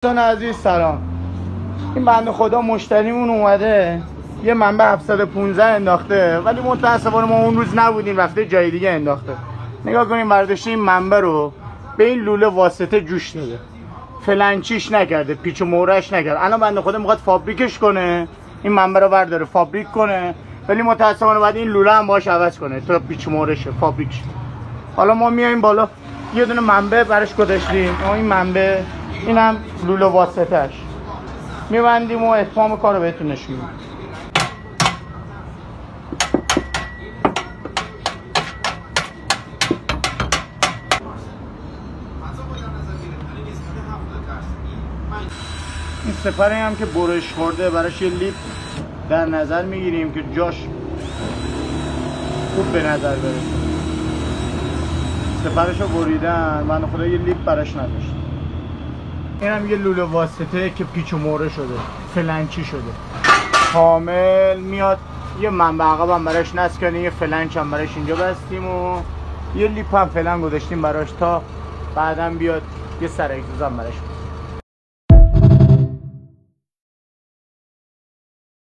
دوستان عزیز سلام. این بنده خدا مشتریمون اومده یه منبع 715 انداخته، ولی متاسفانه ما اون روز نبودیم، رفته جای دیگه انداخته. نگاه کنیم برداشته این منبع رو به این لوله واسطه جوش داده، فلنچیش نکرده، پیچ و مورش نکرده. الان بنده خدا میخواد فابریکش کنه، این منبع رو برداره فابریک کنه، ولی متاسفانه بعد این لوله هم باهاش عوض کنه تا پیچ و مورشه فابریکش. حالا ما میایم بالا یه دونه منبع براش گذاشتیم، این منبع اینم لوله واسطه‌اش، میبندیم و اتمام کار رو بهتون نشون میدیم. این سپری هم که برش خورده براش یه لیپ در نظر میگیریم که جاش خوب به نظر برسه. سپرشو بریدن، من خدا یه لیپ براش نداشت. این هم یه لوله واسطه که پیچ و موره شده، فلنچی شده کامل. میاد یه منبع عقب هم براش نصب کنیم، یه فلنچ هم براش اینجا بستیم و یه لیپ هم فعلا گذاشتیم براش تا بعدم بیاد یه سر اگزوز هم براش.